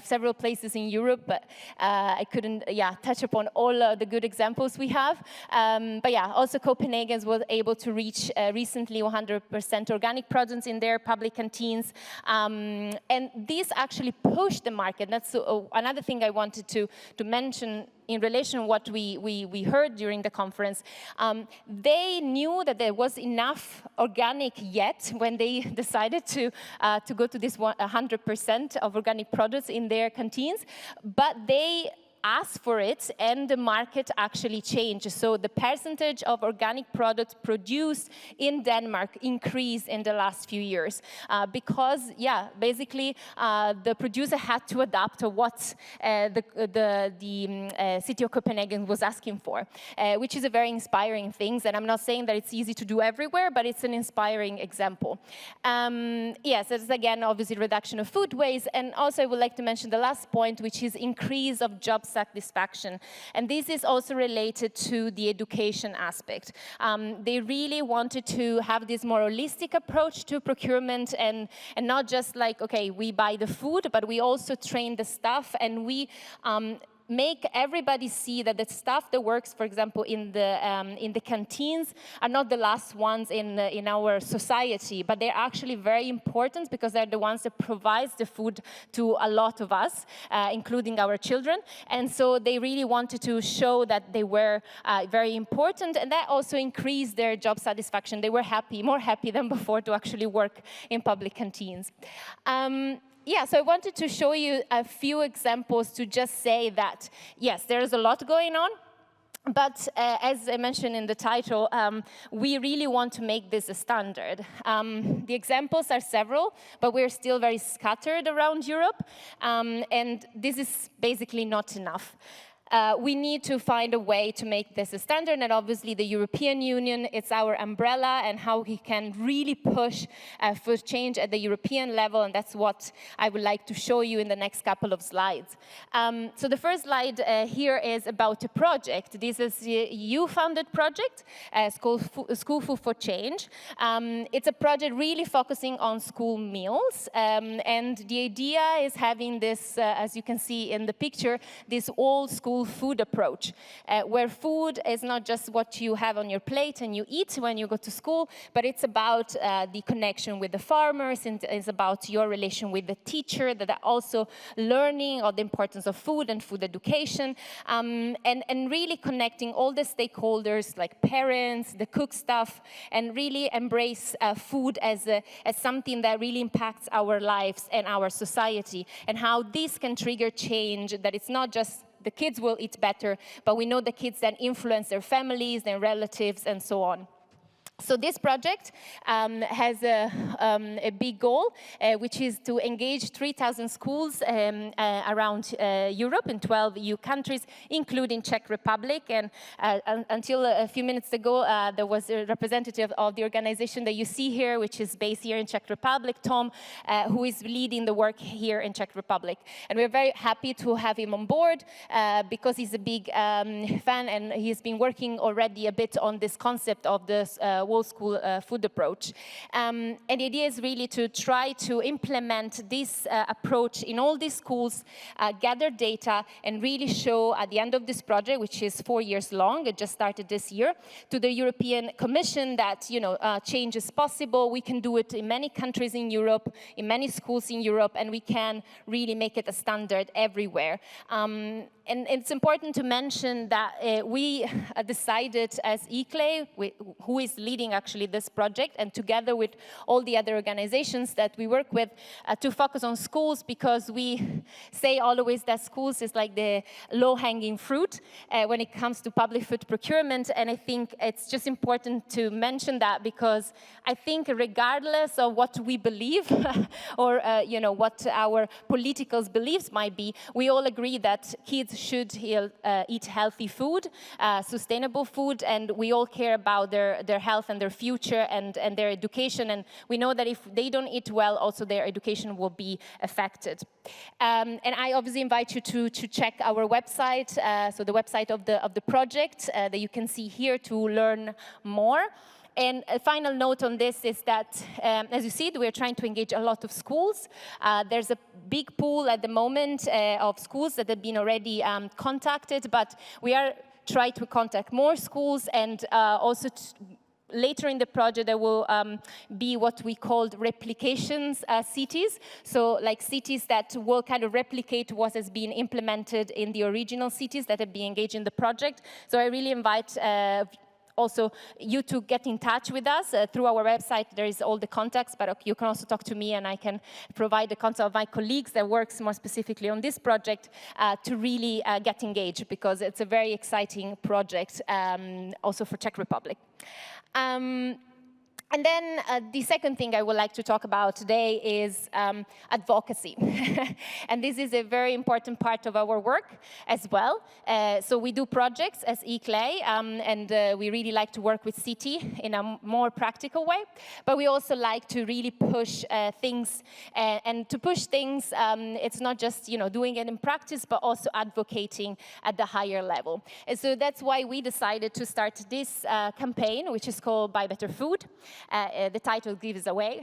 several places in Europe, but I couldn't touch upon all the good examples we have. But also Copenhagen was able to reach recently 100% organic products in their public canteens. And this actually pushed the market. That's another thing I wanted to mention in relation to what we heard during the conference. They knew that there was enough organic yet when they decided to go to this 100% of organic products in their canteens, but they asked for it, and the market actually changed. So the percentage of organic products produced in Denmark increased in the last few years because, basically the producer had to adapt to what the city of Copenhagen was asking for, which is a very inspiring thing. And I'm not saying that it's easy to do everywhere, but it's an inspiring example. Yes, it's again obviously reduction of food waste, and also I would like to mention the last point, which is increase of job satisfaction. And this is also related to the education aspect. They really wanted to have this more holistic approach to procurement and not just like, okay, we buy the food, but we also train the staff, and we make everybody see that the staff that works, for example, in the canteens are not the last ones in our society, but they're actually very important because they're the ones that provides the food to a lot of us, including our children. And so they really wanted to show that they were very important, and that also increased their job satisfaction. They were happy, more happy than before, to actually work in public canteens. So I wanted to show you a few examples to just say that, yes, there's a lot going on, but as I mentioned in the title, we really want to make this a standard. The examples are several, but we're still very scattered around Europe, and this is basically not enough. we need to find a way to make this a standard, and obviously the European Union, it's our umbrella, and how we can really push for change at the European level, and that's what I would like to show you in the next couple of slides. So the first slide here is about a project. This is a EU-funded project, School Food for Change. It's a project really focusing on school meals, and the idea is having this, as you can see in the picture, this old school food approach, where food is not just what you have on your plate and you eat when you go to school, but it's about the connection with the farmers, and it's about your relation with the teacher, that are also learning of the importance of food and food education, and really connecting all the stakeholders like parents, the cook staff, and really embrace food as something that really impacts our lives and our society, and how this can trigger change, that it's not just the kids will eat better, but we know the kids then influence their families, their relatives, and so on. So this project has a big goal, which is to engage 3,000 schools around Europe in 12 EU countries, including Czech Republic. And until a few minutes ago, there was a representative of the organization that you see here, which is based here in Czech Republic, Tom, who is leading the work here in Czech Republic. And we're very happy to have him on board because he's a big fan, and he's been working already a bit on this concept of this whole school food approach. And the idea is really to try to implement this approach in all these schools, gather data, and really show at the end of this project, which is 4 years long, it just started this year, to the European Commission that, you know, change is possible. We can do it in many countries in Europe, in many schools in Europe, and we can really make it a standard everywhere. And it's important to mention that we decided as ICLE, who is leading actually this project, and together with all the other organizations that we work with, to focus on schools, because we say always that schools is like the low-hanging fruit when it comes to public food procurement. And I think it's just important to mention that, because I think regardless of what we believe or you know, what our political beliefs might be, we all agree that kids should eat healthy food, sustainable food, and we all care about their health and their future and their education. And we know that if they don't eat well, also their education will be affected. And I obviously invite you to check our website, so the website of the project that you can see here to learn more. And a final note on this is that, as you see, we're trying to engage a lot of schools. There's a big pool at the moment of schools that have been already contacted, but we are trying to contact more schools, and also later in the project there will be what we called replications cities. So like cities that will kind of replicate what has been implemented in the original cities that have been engaged in the project. So I really invite also you to get in touch with us through our website. There is all the contacts, but you can also talk to me, and I can provide the contact of my colleagues that works more specifically on this project to really get engaged, because it's a very exciting project also for Czech Republic. And then the second thing I would like to talk about today is advocacy. And this is a very important part of our work as well. So we do projects as ICLE, and we really like to work with City in a more practical way. But we also like to really push things, and to push things, it's not just, you know, doing it in practice, but also advocating at the higher level. And so that's why we decided to start this campaign, which is called Buy Better Food. The title gives away.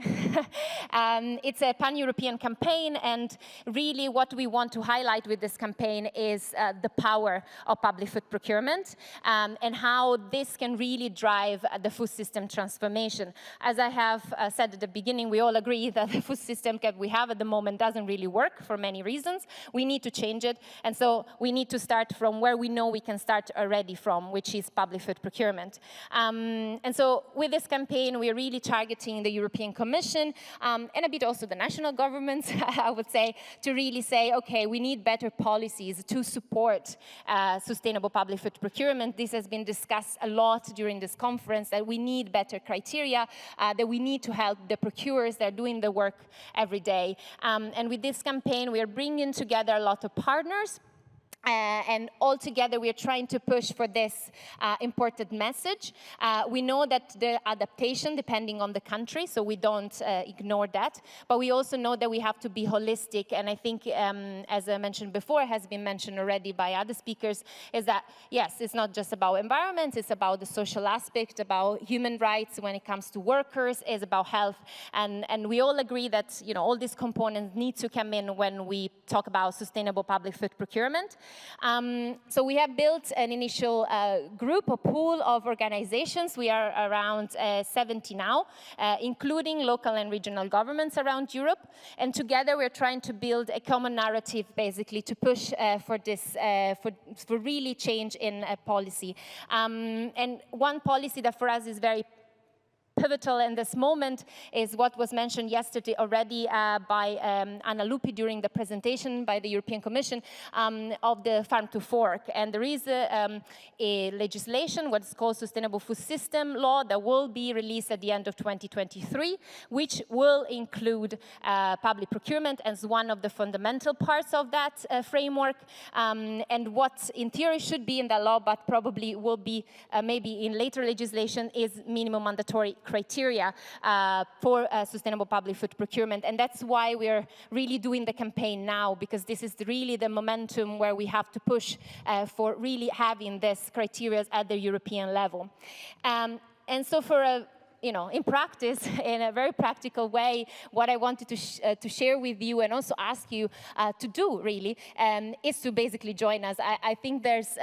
It's a pan-European campaign, and really what we want to highlight with this campaign is the power of public food procurement, and how this can really drive the food system transformation. As I have said at the beginning, we all agree that the food system that we have at the moment doesn't really work for many reasons. We need to change it, and so we need to start from where we know we can start already from, which is public food procurement. And so with this campaign, we are really targeting the European Commission, and a bit also the national governments, I would say, to really say, okay, we need better policies to support sustainable public food procurement. This has been discussed a lot during this conference, that we need better criteria, that we need to help the procurers that are doing the work every day. And with this campaign, we are bringing together a lot of partners. And all together, we are trying to push for this important message. We know that the adaptation, depending on the country, so we don't ignore that. But we also know that we have to be holistic. And I think, as I mentioned before, has been mentioned already by other speakers, is that, yes, it's not just about environment, it's about the social aspect, about human rights when it comes to workers, it's about health. And we all agree that, you know, all these components need to come in when we talk about sustainable public food procurement. So we have built an initial group, a pool of organizations. We are around 70 now, including local and regional governments around Europe. And together we're trying to build a common narrative, basically, to push for this, for really change in policy. And one policy that for us is very pivotal in this moment is what was mentioned yesterday already by Anna Lupi during the presentation by the European Commission of the farm to fork. And there is a legislation, what's called Sustainable Food System Law, that will be released at the end of 2023, which will include public procurement as one of the fundamental parts of that framework. And what in theory should be in the law, but probably will be maybe in later legislation, is minimum mandatory criteria for sustainable public food procurement. And that's why we're really doing the campaign now, because this is really the momentum where we have to push for really having this criteria at the European level. And so for a you know, in practice, in a very practical way, what I wanted to share with you and also ask you to do, really, is to basically join us. I think there's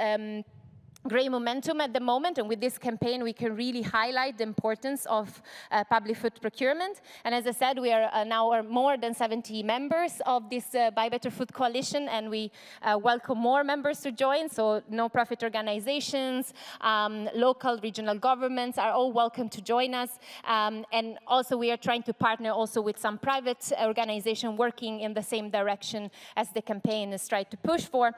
great momentum at the moment, and with this campaign we can really highlight the importance of public food procurement. And as I said, we are now more than 70 members of this Buy Better Food Coalition, and we welcome more members to join. So no-profit organizations, local, regional governments are all welcome to join us. And also we are trying to partner also with some private organization working in the same direction as the campaign is trying to push for.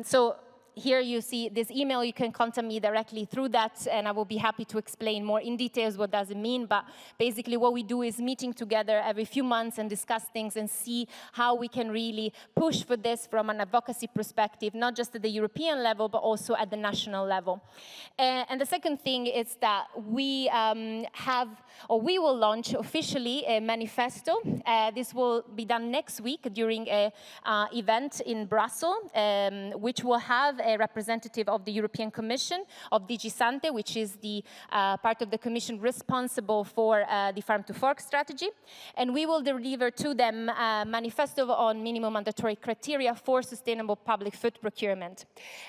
So here you see this email, you can contact me directly through that, and I will be happy to explain more in details what does it mean. But basically what we do is meeting together every few months and discuss things and see how we can really push for this from an advocacy perspective, not just at the European level, but also at the national level. And the second thing is that we we will launch officially a manifesto. This will be done next week during an event in Brussels, which will have a representative of the European Commission, of DG Sante, which is the part of the Commission responsible for the Farm to Fork strategy. And we will deliver to them a manifesto on minimum mandatory criteria for sustainable public food procurement.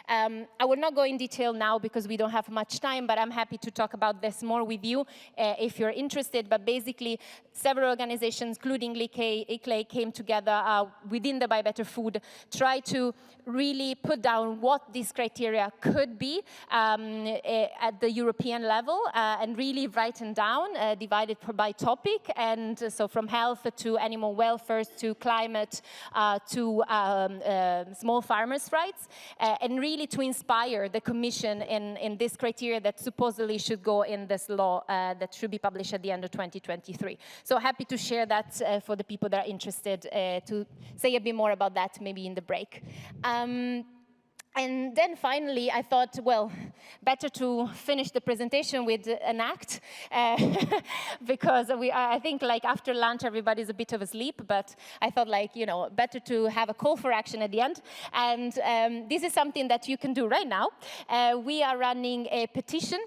I will not go in detail now because we don't have much time, but I'm happy to talk about this more with you if you're interested. But basically, several organizations, including ICLEI, came together within the Buy Better Food, try to really put down what these criteria could be at the European level, and really written down, divided by topic, and so from health to animal welfare to climate to small farmers' rights, and really to inspire the Commission in this criteria that supposedly should go in this law that should be published at the end of 2023. So happy to share that for the people that are interested to say a bit more about that maybe in the break. And then finally, I thought, well, better to finish the presentation with an act, because I think like after lunch, everybody's a bit of asleep, but I thought like, you know, better to have a call for action at the end. And this is something that you can do right now. We are running a petition,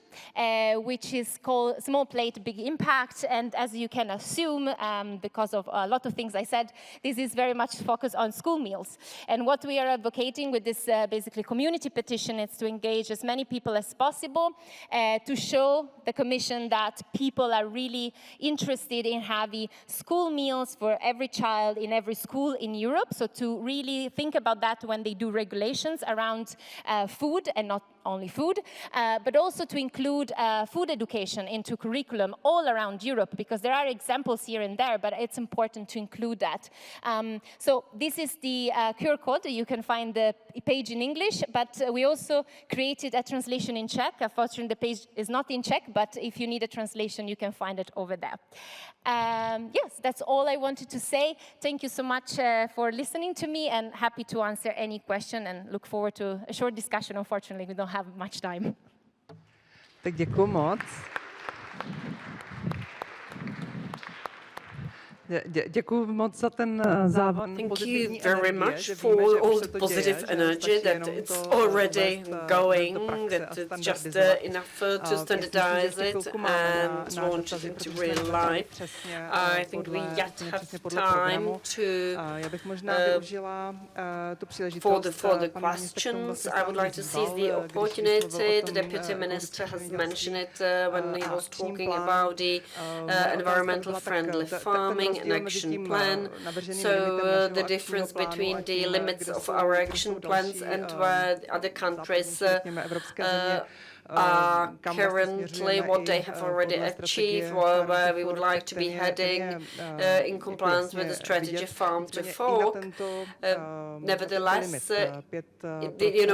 which is called Small Plate, Big Impact. And as you can assume, because of a lot of things I said, this is very much focused on school meals. And what we are advocating with this basically community petition is to engage as many people as possible to show the Commission that people are really interested in having school meals for every child in every school in Europe. So to really think about that when they do regulations around food and not only food, but also to include food education into curriculum all around Europe, because there are examples here and there, but it's important to include that. So this is the QR code. You can find the page in English, but we also created a translation in Czech. Unfortunately, the page is not in Czech, but if you need a translation, you can find it over there. Yes, that's all I wanted to say. Thank you so much for listening to me, and happy to answer any question, and look forward to a short discussion. Unfortunately, we don't have much time. Tak děkuji moc. Děkuji moc za ten závan. Thank you very much for all the positive energy that it's already going, that it's just enough to standardize it and launch it into real life. I think we yet have time to for the questions. I would like to seize the opportunity. The Deputy Minister has mentioned it when he was talking about the environmental friendly farming an action plan. So the difference between the limits of our action plans and where other countries currently what they have already achieved, where we would like to be heading in compliance with the strategy Farm to Fork. Nevertheless, the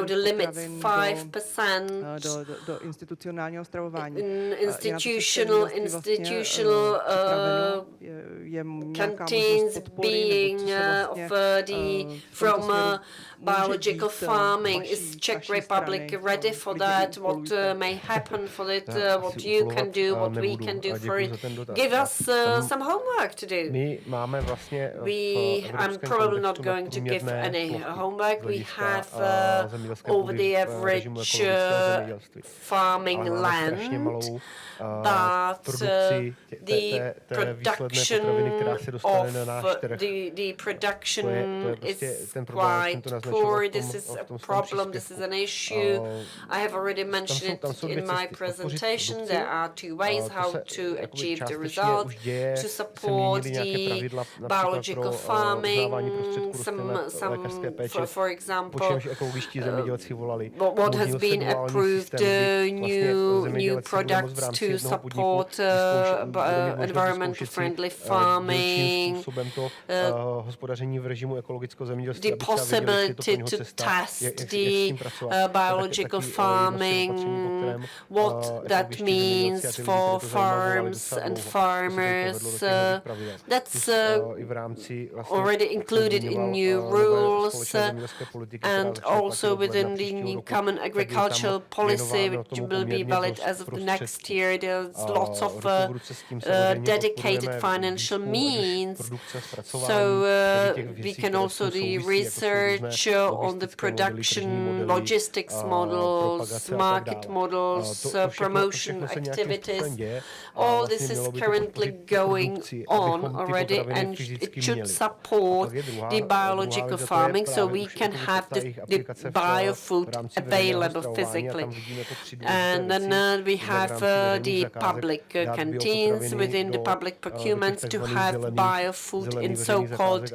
limits 5% institutional canteens being from biological farming. Is Czech Republic ready for that? What may happen for it? What you can do, what we can do for it? Give us some homework to do. I'm probably not going to give any homework. We have over the average farming land, but the production is quite poor. This is a problem. This is an issue. I have already mentioned it in my presentation. There are two ways how to achieve the result. To support the biological farming, for example, what has been approved, new products to support environmental friendly farming, the possibility to test the biological farming, what that means for farms and farmers. That's already included in new rules, and also within the new common agricultural policy, which will be valid as of the next year. There's lots of dedicated financial means, so we can also do research on the production logistics models, market models, promotion activities. All this is currently going on already, and it should support the biological farming, so we can have the biofood available physically. And then we have the public canteens within the public procurements to have biofood in so-called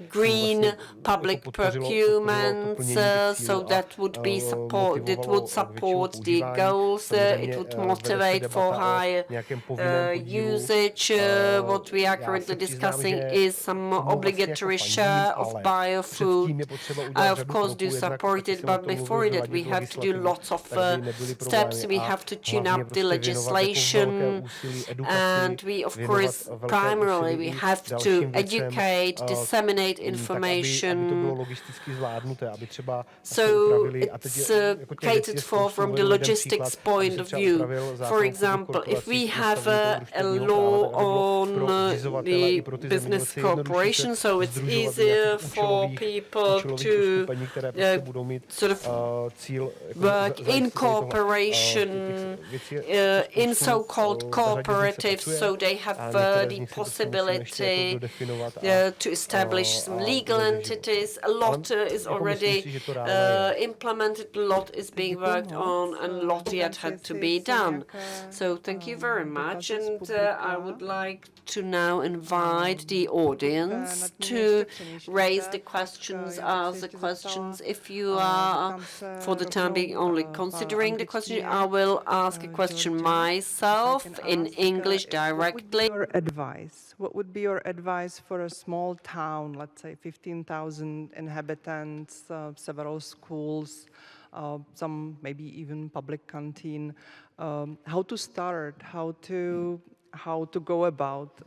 green public procurements, so that would be support. It would support the goals. It would motivate for higher usage. What we are currently discussing is some obligatory share of biofood. I of course do support it, but before that we have to do lots of steps. We have to tune up the legislation, and we of course primarily we have to educate, disseminate information, so it's catered for from the logistics point of view. For example, if we have a law on the business cooperation, so it's easier for people to sort of work in cooperation, in so-called cooperatives, so they have the possibility to establish some legal entities. A lot is already implemented, a lot is being worked on, and lot yet had to be done. So thank you very much, and I would like to now invite the audience to raise the questions, ask the questions. If you are, for the time being, only considering the question, I will ask a question myself in English directly. What would be your advice for a small town, let's say 15,000 inhabitants, several schools, some maybe even public canteen? How to start? How to go about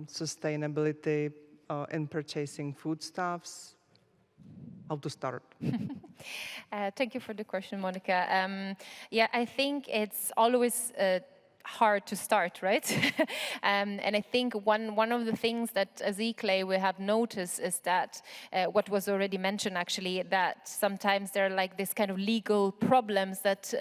sustainability in purchasing foodstuffs? How to start? Thank you for the question, Monica. Yeah, I think it's always hard to start, right? And I think one of the things that as ICLEI we have noticed is that what was already mentioned actually, that sometimes there are like this kind of legal problems that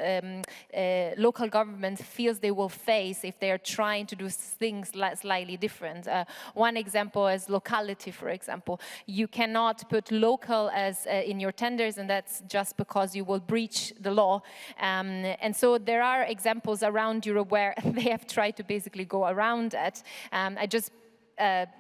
local government feels they will face if they are trying to do things slightly different. One example is locality, for example. You cannot put local as in your tenders, and that's just because you will breach the law. And so there are examples around Europe where they have tried to basically go around it. I just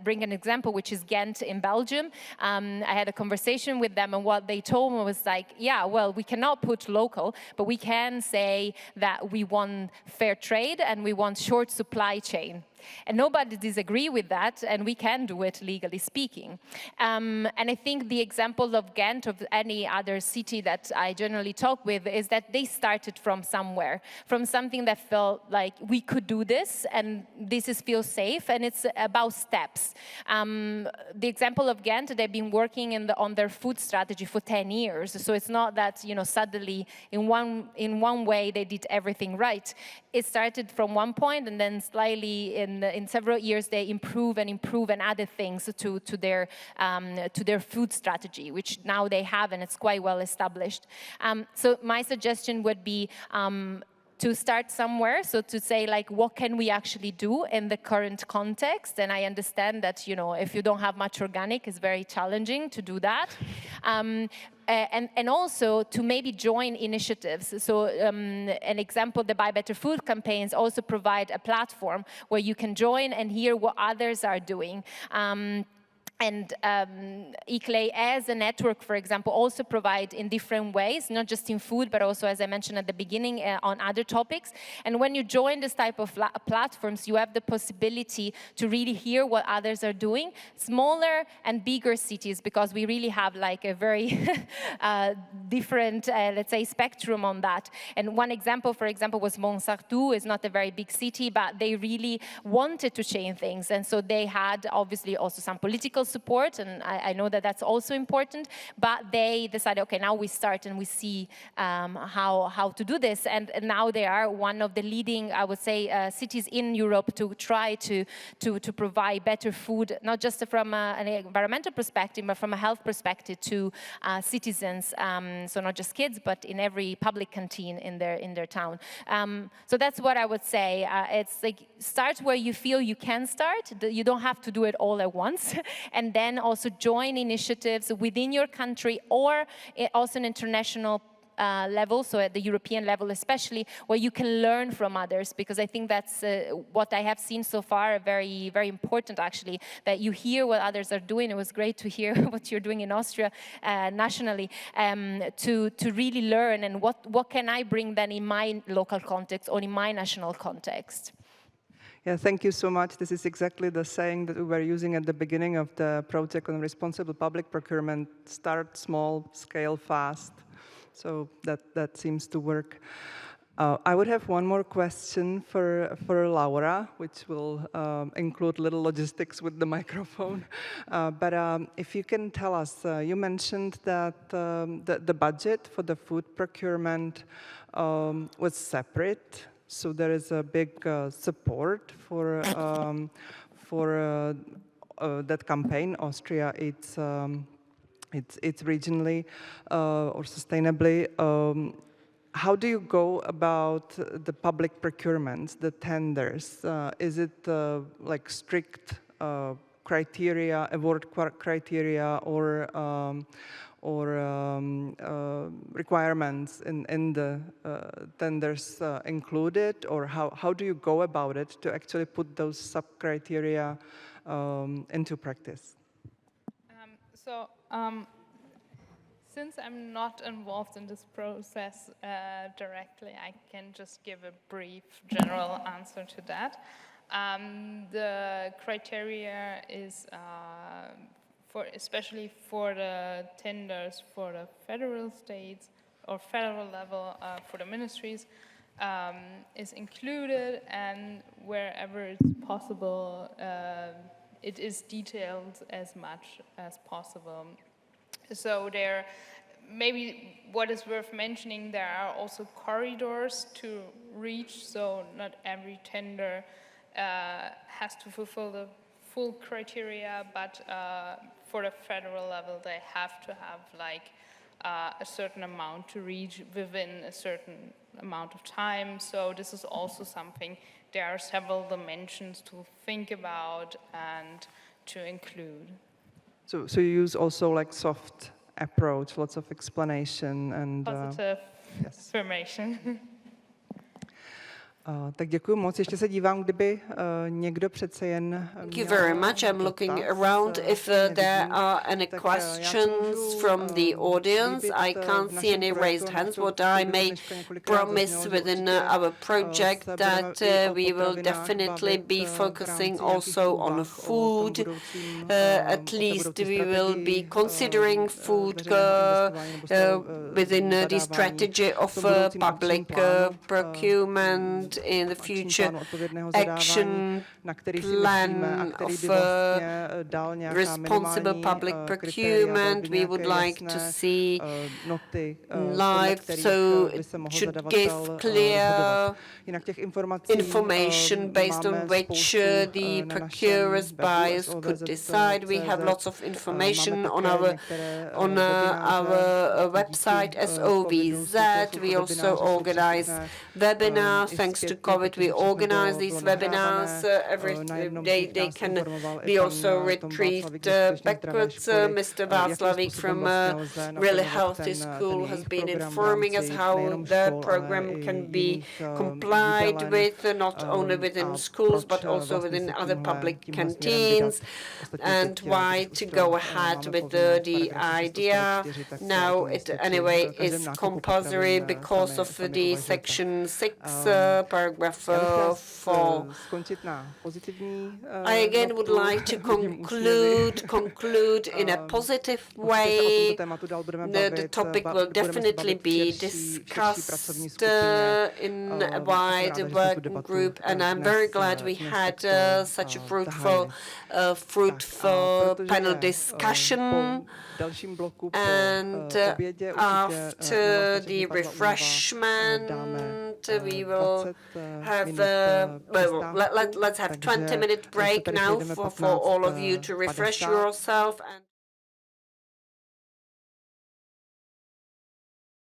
bring an example, which is Ghent in Belgium. I had a conversation with them, and what they told me was like, yeah, well, we cannot put local, but we can say that we want fair trade and we want short supply chain. And nobody disagree with that, and we can do it legally speaking. And I think the example of Ghent, of any other city that I generally talk with, is that they started from somewhere, from something that felt like we could do this, and feels safe, and it's about steps. The example of Ghent, they've been working on their food strategy for 10 years, so it's not that suddenly in one way they did everything right. It started from one point, and then slightly in several years they improve and added things to their food strategy, which now they have, and it's quite well established. So my suggestion would be to start somewhere, so to say, like, what can we actually do in the current context? And I understand that, if you don't have much organic, it's very challenging to do that. And also to maybe join initiatives. So an example, the Buy Better Food campaigns also provide a platform where you can join and hear what others are doing. And ICLEI as a network, for example, also provide in different ways, not just in food, but also, as I mentioned at the beginning, on other topics. And when you join this type of platforms, you have the possibility to really hear what others are doing, smaller and bigger cities, because we really have like a very different, let's say, spectrum on that. And one example, for example, was Montsartou. It's not a very big city, but they really wanted to change things. And so they had obviously also some political support, and I know that that's also important, but they decided, okay, now we start and we see how to do this, and now they are one of the leading, I would say, cities in Europe to try to provide better food, not just from an environmental perspective, but from a health perspective to citizens, so not just kids, but in every public canteen in their town. So that's what I would say. It's like, start where you feel you can start. You don't have to do it all at once. And then also join initiatives within your country, or also an international level, so at the European level especially, where you can learn from others, because I think that's what I have seen so far, very, very important actually, that you hear what others are doing. It was great to hear what you're doing in Austria nationally, to really learn, and what can I bring then in my local context or in my national context. Yeah, thank you so much. This is exactly the saying that we were using at the beginning of the project on responsible public procurement: start small, scale fast. So that seems to work. I would have one more question for Laura, which will include little logistics with the microphone. But if you can tell us, you mentioned that the budget for the food procurement was separate. So there is a big support for that campaign. Austria, it's regionally or sustainably. How do you go about the public procurements, the tenders? Is it like strict criteria, award criteria, or requirements in the tenders included, or how do you go about it to actually put those sub-criteria into practice? Since I'm not involved in this process directly, I can just give a brief general answer to that. The criteria is especially for the tenders for the federal states or federal level for the ministries is included, and wherever it's possible, it is detailed as much as possible. So maybe what is worth mentioning, there are also corridors to reach, so not every tender has to fulfill the full criteria, but for the federal level, they have to have like a certain amount to reach within a certain amount of time. So this is also something, there are several dimensions to think about and to include. So you use also like soft approach, lots of explanation and positive information. Tak děkuji moc. Ještě se dívám, kdyby někdo přece jen... Thank you very much. I'm looking around if there are any questions from the audience. I can't see any raised hands. What I may promise within our project that we will definitely be focusing also on food. At least we will be considering food within the strategy of public procurement in the future action plan of responsible public procurement. We would like to see live, so it should give clear information based on which the procurers, buyers could decide. We have lots of information on our website SOVZ. We also organize webinars. Thanks to COVID, we organize these webinars every day. They can be also retrieved backwards. Mr. Václavík from Really Healthy School has been informing us how the program can be complied with, not only within schools, but also within other public canteens, and why to go ahead with the idea. Now it anyway is compulsory because of the section 6, paragraph 4. I again would like to conclude in a positive way. The topic will definitely be discussed in a wide working group, and I'm very glad we had such a fruitful panel discussion. And after the refreshment, we will have let's have a 20-minute break now for all of you to refresh yourself. And